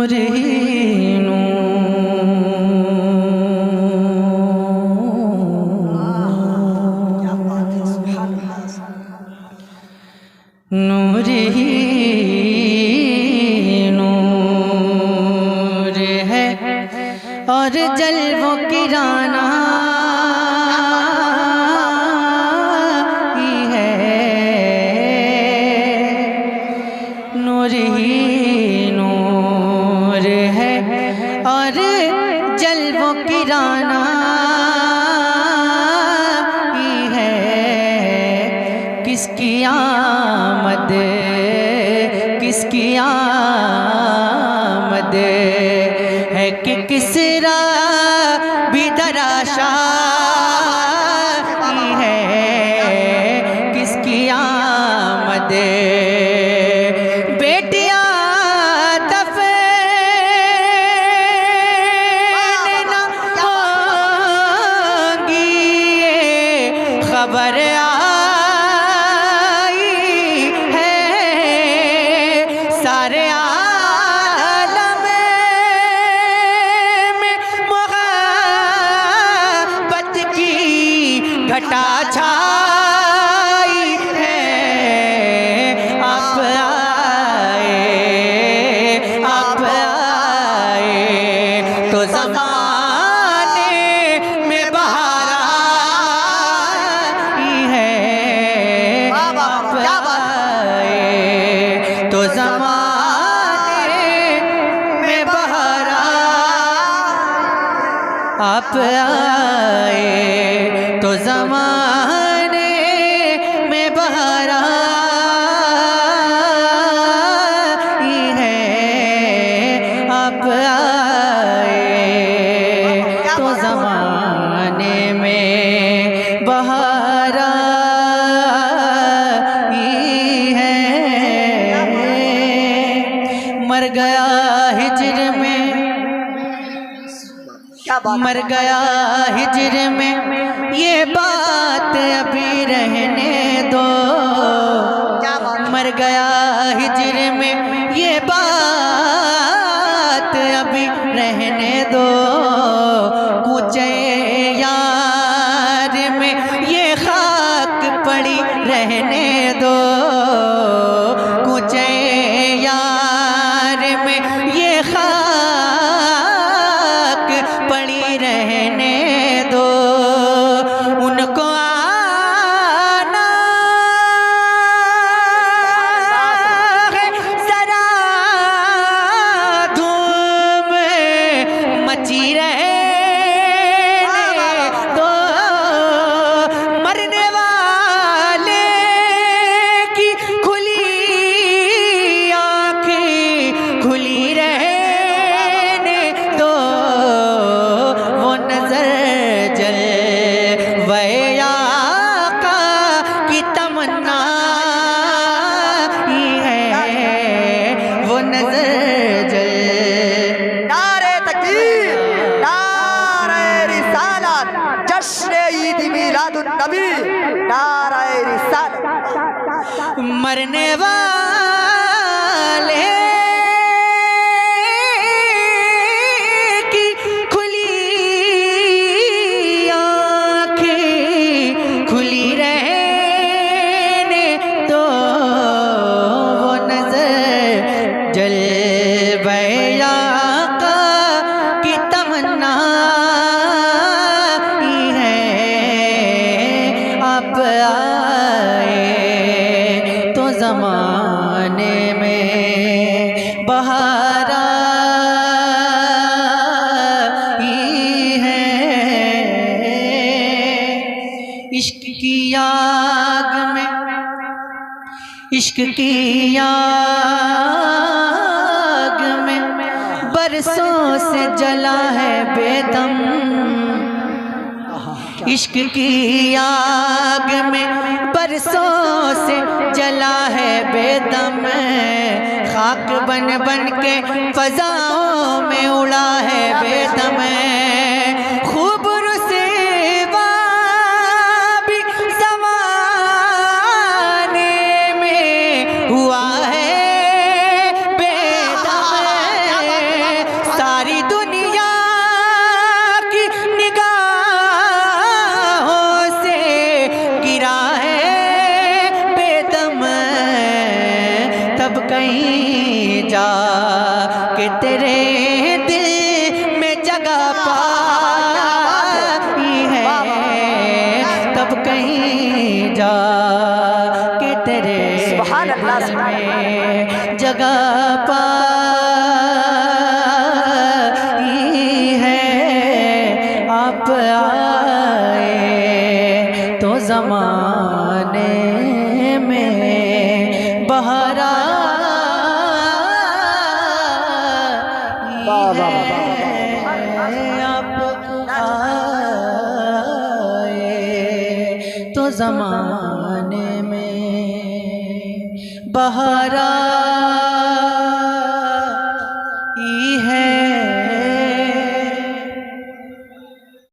नूर ही नूर ही नूर है और जलवों की राना ही है। नूर ही नूर है और जलवों की राना ही है। किसकी आमद है कि किसरा भी दराशा है। किसकी आमद बेटियां दफन न होंगी खबर आई है। सारे आलम में मोहब्बत की घटा छाई है। आप आए तो ज़माने में बहार आई है। आप आए तो ज़माने में बहार आप आए तो ज़माने में बहार आई है। आप आए तो ज़माने में बहार आई है। मर गया हिज्र में मर गया हिज्र में ये बात अभी रहने दो। मर गया हिज्र में ये बात अभी रहने दो। कूचे यार में ये खाक पड़ी रहने दो। कूचे यार में ये खाक पड़ी रहने दो। उनको आना है जरा धूम मची रहने दो। मरने वाले की खुली आँखें खुली रहने दो। वो नजर जलवे आका की तमन्ना ही है। वो नजर जल नारे तकबीर, नारे रिसालत, जश्न ईद मिलादुन नबी, नारे रिसालत। मरने वाले की खुली आँखें खुली रहने दो। वो नजर जलवे आका की तमन्ना ही है। आप आए तो ज़माने में बहार आई है। इश्क की आग में इश्क की आग में बरसों से जला है बेदम। इश्क की आग में बरसों से जला है बेदम। खाक बन बन के फजाओं में उड़ा है बेदम। खूब रुसवा भी ज़माने में हुआ है बेदम। कि तेरे दिल में जगह पाई है, तब कहीं जा के तेरे सुभान अल्लाह में जगह पाई है। आप आए तो ज़माने में बहर आई है। आप आए तो ज़माने में बहर आई है।